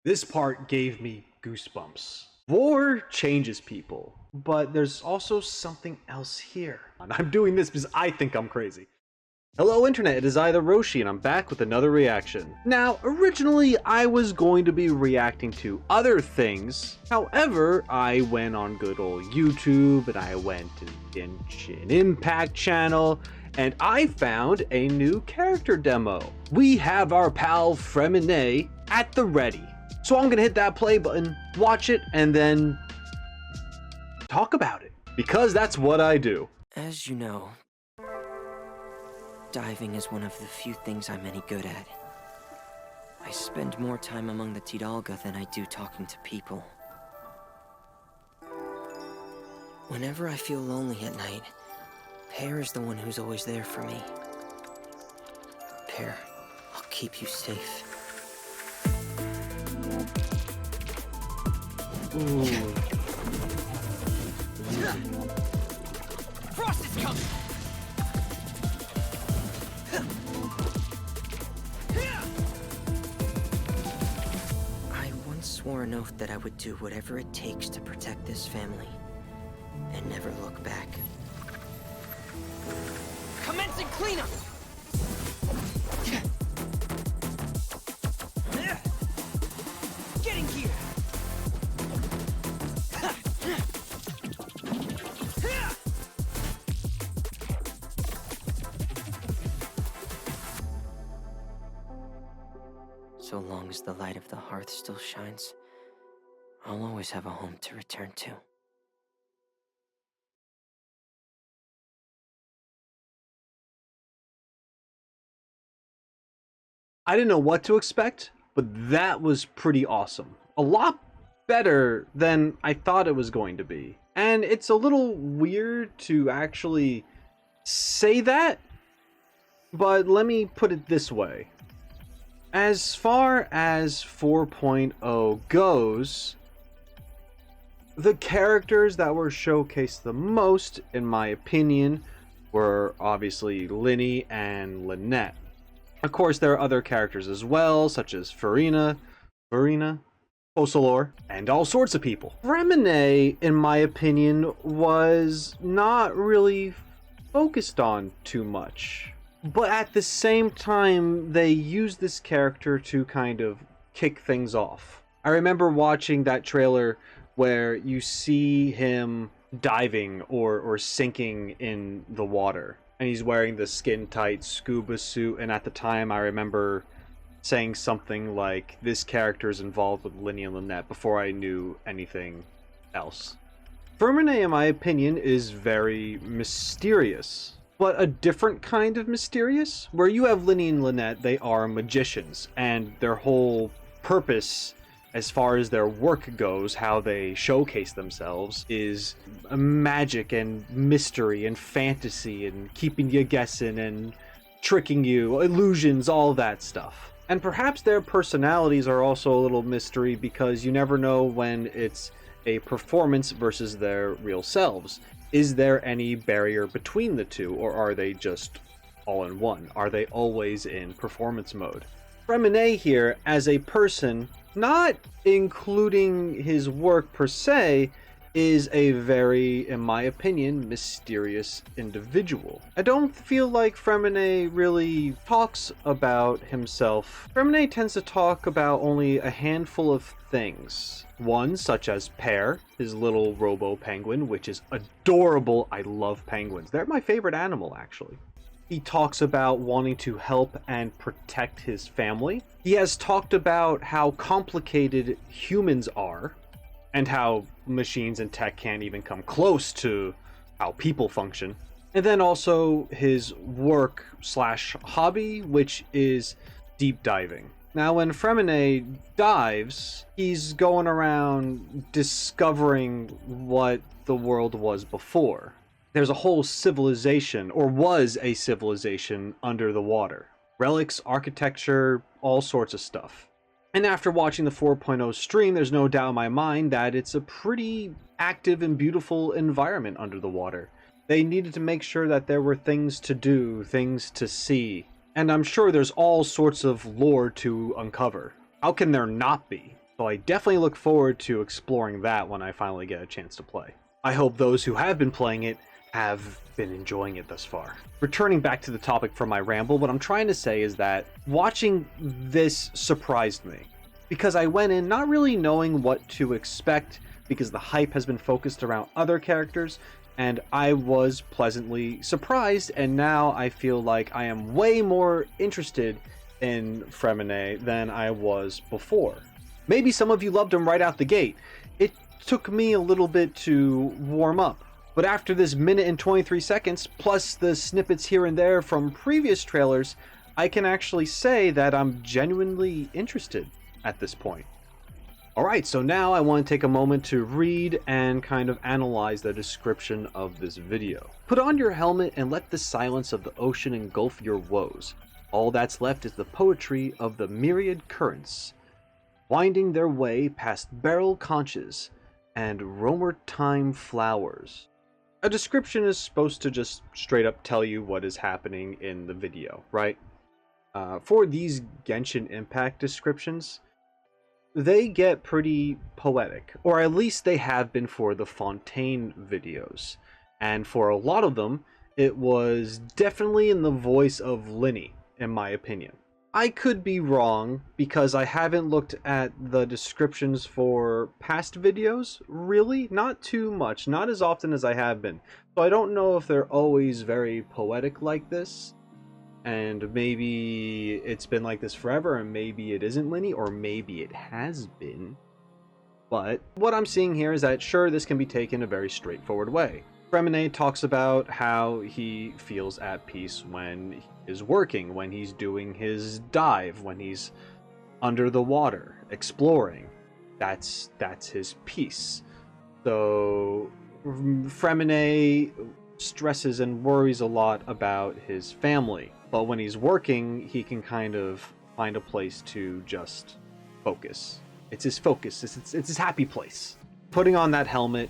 This part gave me goosebumps. War changes people, but there's also something else here. I'm doing this because I think I'm crazy. Hello Internet, it is I, the Roshi, and I'm back with another reaction. Now, originally I was going to be reacting to other things, however, I went on good old YouTube, and I went to the Genshin Impact channel, and I found a new character demo. We have our pal Freminet at the ready. So I'm gonna hit that play button, watch it, and then talk about it, because that's what I do. As you know, diving is one of the few things I'm any good at. I spend more time among the Tidalga than I do talking to people. Whenever I feel lonely at night, Pear is the one who's always there for me. Pear, I'll keep you safe. Ooh. Frost is coming! I once swore an oath that I would do whatever it takes to protect this family and never look back. Commencing cleanup! Getting here! So long as the light of the hearth still shines, I'll always have a home to return to. I didn't know what to expect, but that was pretty awesome. A lot better than I thought it was going to be. And it's a little weird to actually say that, but let me put it this way. As far as 4.0 goes, the characters that were showcased the most, in my opinion, were obviously Lyney and Lynette. Of course, there are other characters as well, such as Farina, Posolor, and all sorts of people. Freminet, in my opinion, was not really focused on too much. But at the same time, they used this character to kind of kick things off. I remember watching that trailer where you see him diving or sinking in the water. And he's wearing the skin-tight scuba suit, and at the time I remember saying something like, this character is involved with Lyney and Lynette before I knew anything else. Freminet, in my opinion, is very mysterious. But a different kind of mysterious. Where you have Lyney and Lynette, they are magicians, and their whole purpose, as far as their work goes, how they showcase themselves, is magic and mystery and fantasy and keeping you guessing and tricking you, illusions, all that stuff. And perhaps their personalities are also a little mystery, because you never know when it's a performance versus their real selves. Is there any barrier between the two, or are they just all in one? Are they always in performance mode? Freminet here, as a person, not including his work per se, is a very, in my opinion, mysterious individual. I don't feel like Freminet really talks about himself. Freminet tends to talk about only a handful of things. One, such as Pear, his little robo-penguin, which is adorable. I love penguins. They're my favorite animal, actually. He talks about wanting to help and protect his family. He has talked about how complicated humans are, and how machines and tech can't even come close to how people function. And then also his work slash hobby, which is deep diving. Now, when Freminet dives, he's going around discovering what the world was before. There's a whole civilization, or was a civilization, under the water. Relics, architecture, all sorts of stuff. And after watching the 4.0 stream, there's no doubt in my mind that it's a pretty active and beautiful environment under the water. They needed to make sure that there were things to do, things to see. And I'm sure there's all sorts of lore to uncover. How can there not be? So I definitely look forward to exploring that when I finally get a chance to play. I hope those who have been playing it have been enjoying it thus far. Returning back to the topic from my ramble, what I'm trying to say is that watching this surprised me, because I went in not really knowing what to expect, because the hype has been focused around other characters, and I was pleasantly surprised, and now I feel like I am way more interested in Freminet than I was before. Maybe some of you loved him right out the gate. It took me a little bit to warm up. But after this minute and 23 seconds, plus the snippets here and there from previous trailers, I can actually say that I'm genuinely interested at this point. Alright, so now I want to take a moment to read and kind of analyze the description of this video. Put on your helmet and let the silence of the ocean engulf your woes. All that's left is the poetry of the myriad currents, winding their way past beryl conches and romertime flowers. A description is supposed to just straight up tell you what is happening in the video, right? For these Genshin Impact descriptions, they get pretty poetic, or at least they have been for the Fontaine videos. And for a lot of them, it was definitely in the voice of Lyney, in my opinion. I could be wrong because I haven't looked at the descriptions for past videos, really, not too much, not as often as I have been. So I don't know if they're always very poetic like this, and maybe it's been like this forever, and maybe it isn't Lyney, or maybe it has been. But what I'm seeing here is that sure, this can be taken a very straightforward way. Freminet talks about how he feels at peace when he is working, when he's doing his dive, when he's under the water, exploring. That's his peace. So Freminet stresses and worries a lot about his family, but when he's working, he can kind of find a place to just focus. It's his focus, it's his happy place. Putting on that helmet,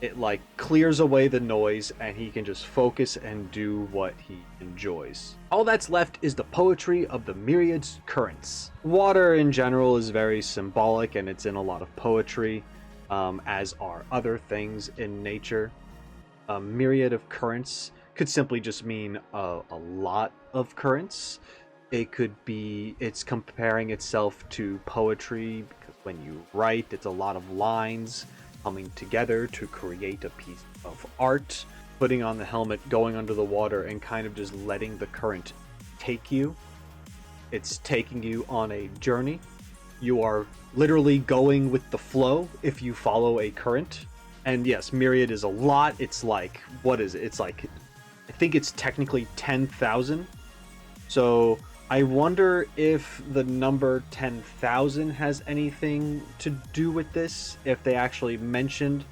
it like clears away the noise and he can just focus and do what he enjoys. All that's left is the poetry of the myriad currents. Water in general is very symbolic and it's in a lot of poetry, as are other things in nature. A myriad of currents could simply just mean a lot of currents. It could be it's comparing itself to poetry, because when you write, it's a lot of lines coming together to create a piece of art. Putting on the helmet, going under the water, and kind of just letting the current take you. It's taking you on a journey. You are literally going with the flow if you follow a current. And yes, myriad is a lot. It's like, what is it? It's like, I think it's technically 10,000. So I wonder if the number 10,000 has anything to do with this, if they actually mentioned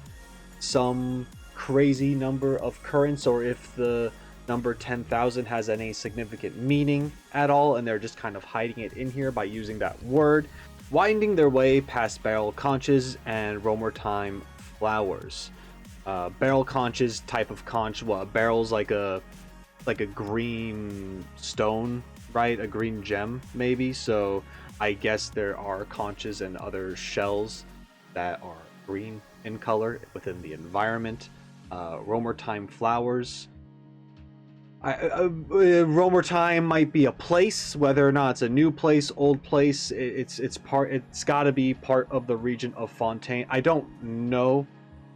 some crazy number of currents, or if the number 10,000 has any significant meaning at all, and they're just kind of hiding it in here by using that word. Winding their way past beryl conches and romertime flowers. Beryl conches, type of conch, well, a barrel's like a green stone, right? A green gem, maybe. So I guess there are conches and other shells that are green in color within the environment. Romertime flowers. Romertime might be a place, whether or not it's a new place, old place. It's got to be part of the region of Fontaine. I don't know,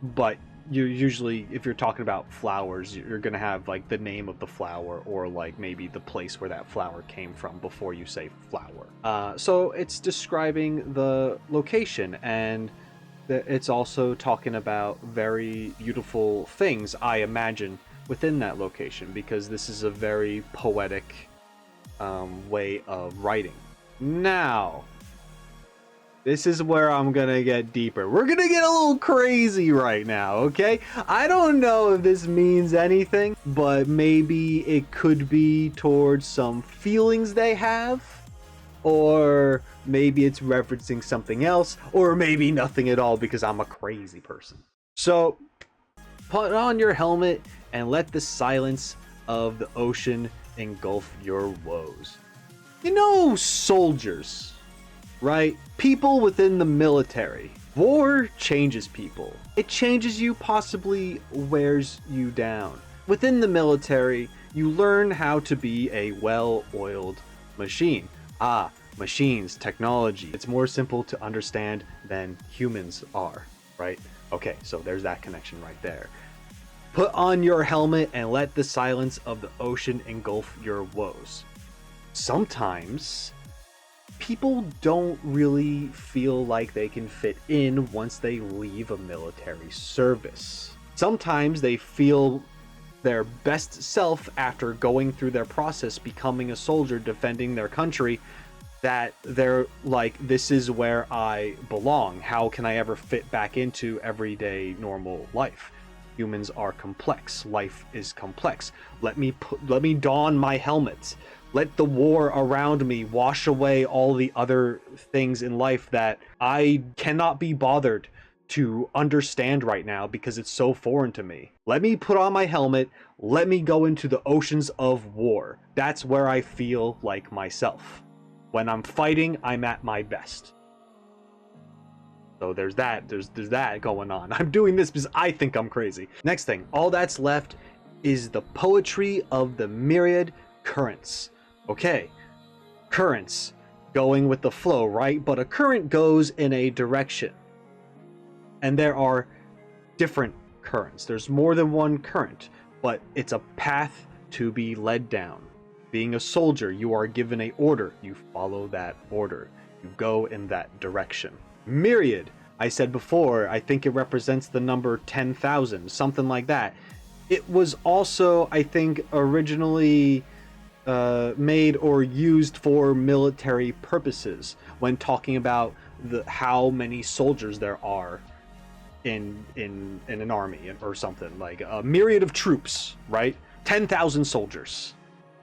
but you usually, if you're talking about flowers, you're gonna have like the name of the flower, or like maybe the place where that flower came from before you say flower. So it's describing the location, and it's also talking about very beautiful things, I imagine, within that location, because this is a very poetic way of writing. Now, this is where I'm gonna get deeper. We're gonna get a little crazy right now, okay? I don't know if this means anything, but maybe it could be towards some feelings they have, or maybe it's referencing something else, or maybe nothing at all because I'm a crazy person. So, put on your helmet and let the silence of the ocean engulf your woes. You know, soldiers. right? People within the military. War changes people. It changes you, possibly wears you down. Within the military, you learn how to be a well-oiled machine. Machines, technology. It's more simple to understand than humans are, right? Okay, so there's that connection right there. Put on your helmet and let the silence of the ocean engulf your woes. Sometimes people don't really feel like they can fit in once they leave a military service. Sometimes they feel their best self after going through their process, becoming a soldier, defending their country, that they're like, this is where I belong. How can I ever fit back into everyday normal life? Humans are complex. Life is complex. Let me don my helmet. Let the war around me wash away all the other things in life that I cannot be bothered to understand right now because it's so foreign to me. Let me put on my helmet. Let me go into the oceans of war. That's where I feel like myself. When I'm fighting, I'm at my best. So there's that going on. I'm doing this because I think I'm crazy. Next thing, all that's left is the poetry of the myriad currents. Okay, currents, going with the flow, right? But a current goes in a direction. And there are different currents. There's more than one current, but it's a path to be led down. Being a soldier, you are given an order. You follow that order. You go in that direction. Myriad, I said before, I think it represents the number 10,000, something like that. It was also, I think, originally made or used for military purposes when talking about how many soldiers there are in an army or something, like a myriad of troops, right? 10,000 soldiers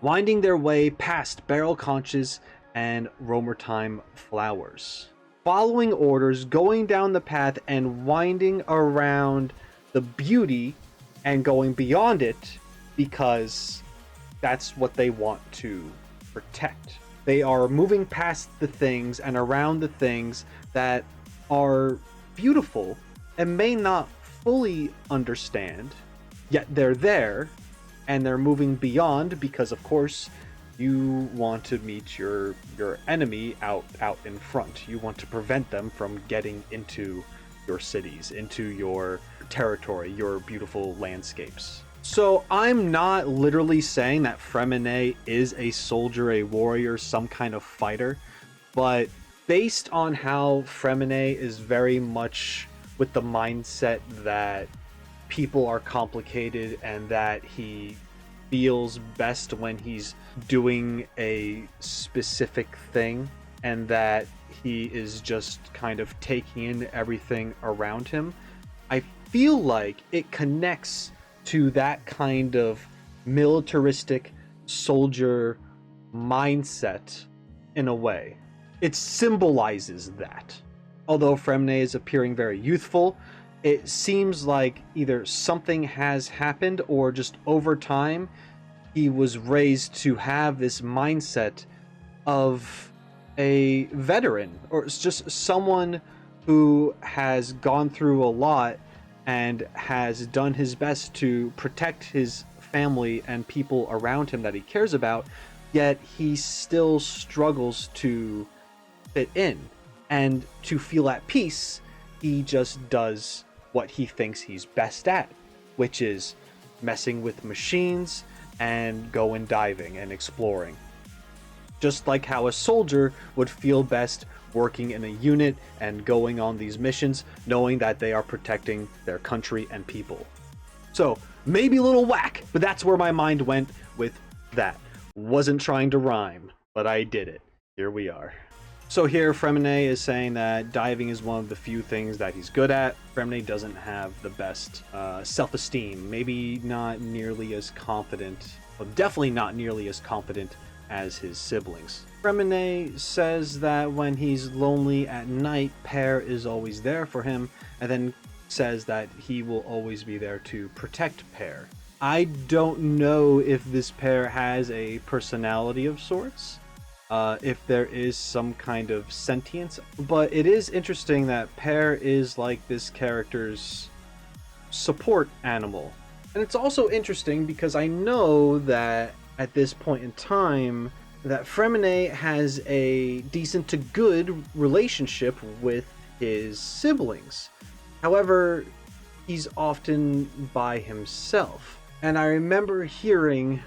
winding their way past barrel conches and romertime flowers, following orders, going down the path and winding around the beauty and going beyond it because that's what they want to protect. They are moving past the things and around the things that are beautiful and may not fully understand, yet they're there and they're moving beyond because, of course, you want to meet your enemy out in front. You want to prevent them from getting into your cities, into your territory, your beautiful landscapes. So I'm not literally saying that Freminet is a soldier, a warrior, some kind of fighter, but based on how Freminet is very much with the mindset that people are complicated and that he feels best when he's doing a specific thing and that he is just kind of taking in everything around him, I feel like it connects to that kind of militaristic soldier mindset in a way. It symbolizes that. Although Freminet is appearing very youthful, it seems like either something has happened or just over time he was raised to have this mindset of a veteran, or it's just someone who has gone through a lot and has done his best to protect his family and people around him that he cares about, yet he still struggles to fit in. And to feel at peace, he just does what he thinks he's best at, which is messing with machines and going diving and exploring. Just like how a soldier would feel best working in a unit and going on these missions, knowing that they are protecting their country and people. So, maybe a little whack, but that's where my mind went with that. Wasn't trying to rhyme, but I did it. Here we are. So here, Freminet is saying that diving is one of the few things that he's good at. Freminet doesn't have the best self-esteem, maybe not nearly as confident, well, definitely not nearly as confident as his siblings. Freminet says that when he's lonely at night, Pear is always there for him, and then says that he will always be there to protect Pear. I don't know if this Pear has a personality of sorts. if there is some kind of sentience. But it is interesting that Pear is like this character's support animal. And it's also interesting because I know that at this point in time that Freminet has a decent to good relationship with his siblings. However, he's often by himself. And I remember hearing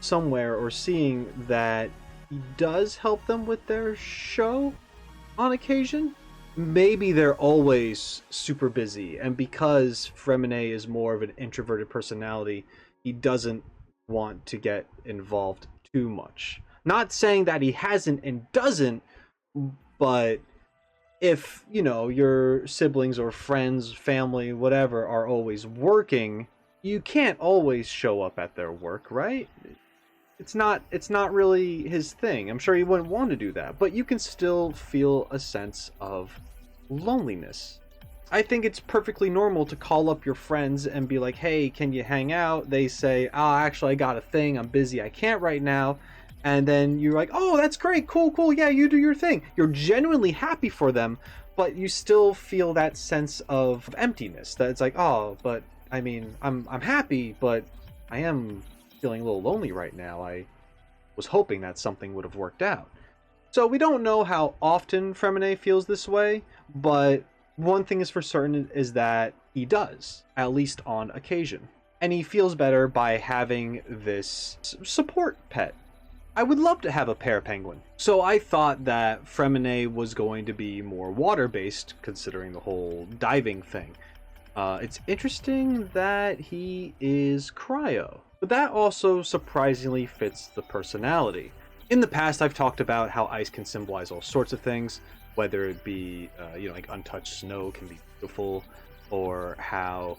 somewhere or seeing that he does help them with their show on occasion. Maybe they're always super busy, and because Freminet is more of an introverted personality, he doesn't want to get involved too much. Not saying that he hasn't and doesn't, but if, you know, your siblings or friends, family, whatever, are always working, you can't always show up at their work, right? It's not really his thing. I'm sure he wouldn't want to do that, but you can still feel a sense of loneliness. I think it's perfectly normal to call up your friends and be like, hey, can you hang out? They say, actually, I got a thing. I'm busy. I can't right now. And then you're like, oh, that's great. Cool. Yeah, you do your thing. You're genuinely happy for them, but you still feel that sense of emptiness. That it's like, oh, but I mean, I'm happy, but I am feeling a little lonely right now. I was hoping that something would have worked out. So we don't know how often Freminet feels this way, but one thing is for certain is that he does, at least on occasion. And he feels better by having this support pet. I would love to have a Pear penguin. So I thought that Freminet was going to be more water-based, considering the whole diving thing. It's interesting that he is cryo, but that also surprisingly fits the personality. In the past, I've talked about how ice can symbolize all sorts of things, whether it be, like untouched snow can be beautiful, or how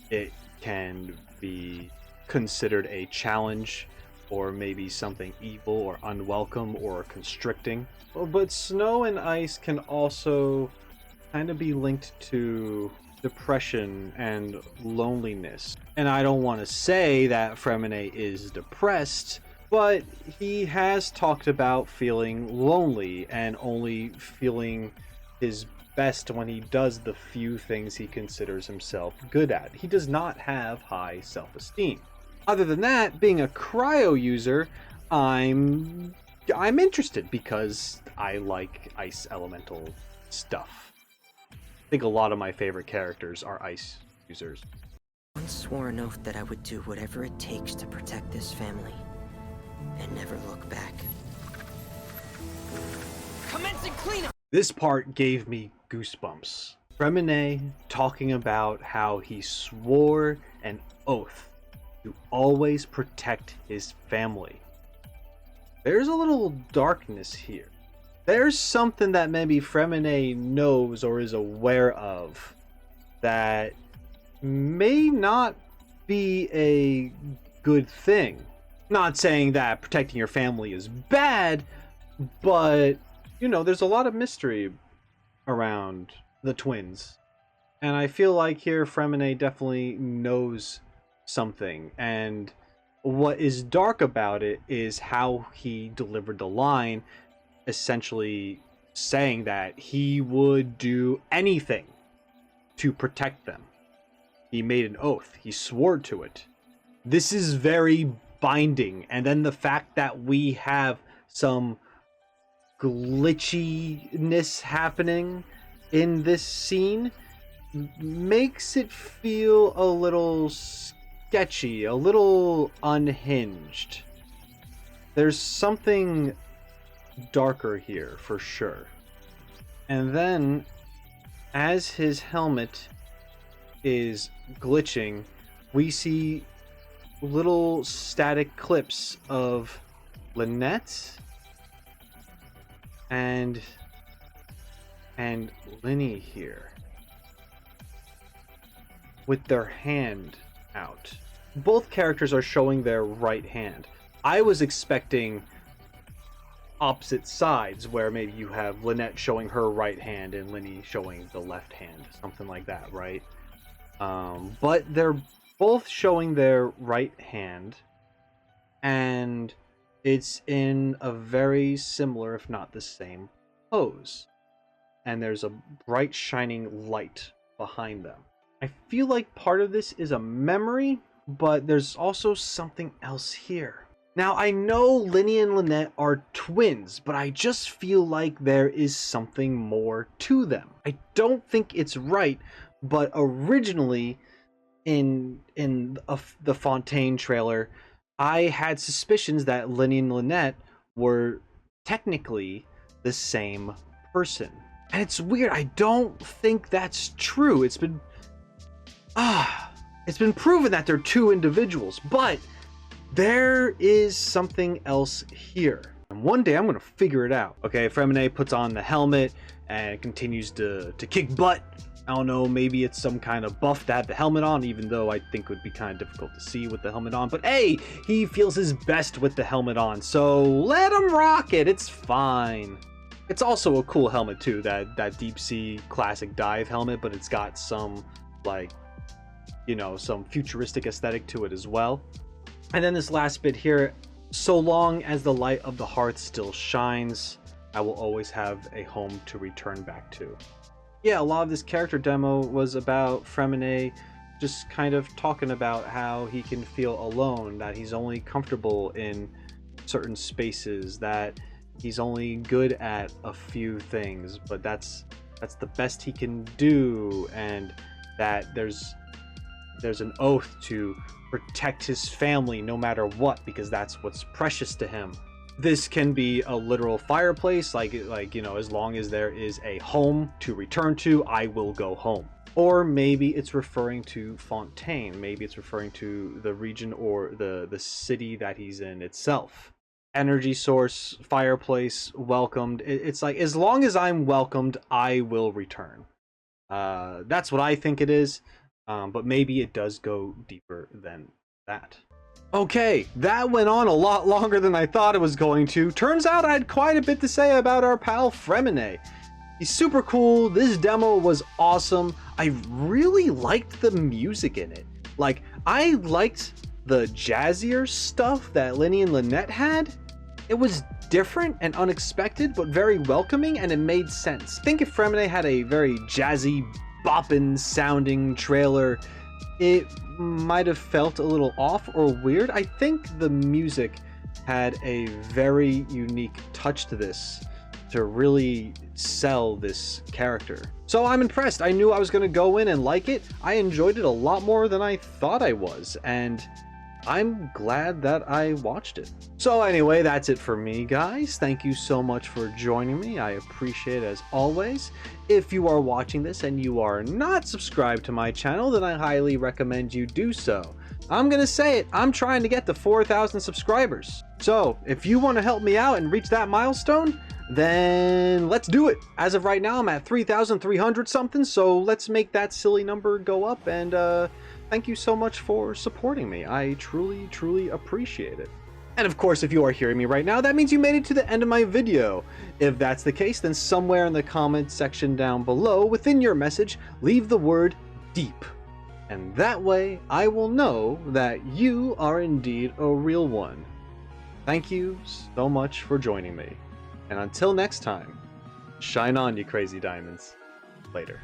it can be considered a challenge, or maybe something evil or unwelcome or constricting. But snow and ice can also kind of be linked to depression and loneliness. And I don't want to say that Freminet is depressed, but he has talked about feeling lonely and only feeling his best when he does the few things he considers himself good at. He does not have high self-esteem. Other than that, being a cryo user, I'm interested because I like ice elemental stuff. I think a lot of my favorite characters are ice users. I once swore an oath that I would do whatever it takes to protect this family and never look back. Commencing cleanup! This part gave me goosebumps. Freminet talking about how he swore an oath to always protect his family. There's a little darkness here. There's something that maybe Freminet knows or is aware of that may not be a good thing. Not saying that protecting your family is bad, but, you know, there's a lot of mystery around the twins. And I feel like here Freminet definitely knows something, and what is dark about it is how he delivered the line, essentially saying that he would do anything to protect them. He made an oath. He swore to it. This is very binding, and then the fact that we have some glitchiness happening in this scene makes it feel a little sketchy, a little unhinged. There's something darker here for sure. And then as his helmet is glitching, we see little static clips of Lynette and Lyney here with their hand out. Both characters are showing their right hand. I was expecting opposite sides, where maybe you have Lynette showing her right hand and Lyney showing the left hand, something like that, right? But they're both showing their right hand, and It's in a very similar, if not the same, pose. And there's a bright shining light behind them. I feel like part of this is a memory, but there's also something else here. Now, I know Lyney and Lynette are twins, but I just feel like there is something more to them. I don't think it's right, but originally in the Fontaine trailer, I had suspicions that Lyney and Lynette were technically the same person. And it's weird, I don't think that's true. It's been proven that they're two individuals, but there is something else here. And one day I'm gonna figure it out. Okay, Freminet puts on the helmet and continues to kick butt. I don't know, maybe it's some kind of buff to have the helmet on, even though I think it would be kind of difficult to see with the helmet on. But hey, he feels his best with the helmet on, so let him rock it, it's fine. It's also a cool helmet too, that deep sea classic dive helmet, but it's got some, like, you know, some futuristic aesthetic to it as well. And then this last bit here, so long as the light of the hearth still shines, I will always have a home to return back to. Yeah, a lot of this character demo was about Freminet just kind of talking about how he can feel alone, that he's only comfortable in certain spaces, that he's only good at a few things, but that's the best he can do, and that there's an oath to protect his family no matter what, because that's what's precious to him. This can be a literal fireplace, like you know, as long as there is a home to return to, I will go home. Or maybe it's referring to Fontaine, maybe it's referring to the region or the city that he's in itself. Energy source, fireplace, welcomed. It's like, as long as I'm welcomed, I will return. That's what I think it is. But maybe it does go deeper than that. Okay, that went on a lot longer than I thought it was going to. Turns out I had quite a bit to say about our pal Freminet. He's super cool. This demo was awesome. I really liked the music in it. Like, I liked the jazzier stuff that Lyney and Lynette had. It was different and unexpected, but very welcoming, and it made sense. I think if Freminet had a very jazzy, boppin' sounding trailer, it might have felt a little off or weird. I think the music had a very unique touch to this to really sell this character. So I'm impressed. I knew I was going to go in and like it. I enjoyed it a lot more than I thought I was, and I'm glad that I watched it. So anyway, that's it for me, guys. Thank you so much for joining me. I appreciate it as always. If you are watching this and you are not subscribed to my channel, then I highly recommend you do so. I'm gonna say it, I'm trying to get to 4,000 subscribers. So if you want to help me out and reach that milestone, then let's do it. As of right now, I'm at 3,300 something, so let's make that silly number go up, and thank you so much for supporting me. I truly, truly appreciate it. And of course, if you are hearing me right now, that means you made it to the end of my video. If that's the case, then somewhere in the comment section down below, within your message, leave the word deep. And that way, I will know that you are indeed a real one. Thank you so much for joining me. And until next time, shine on, you crazy diamonds. Later.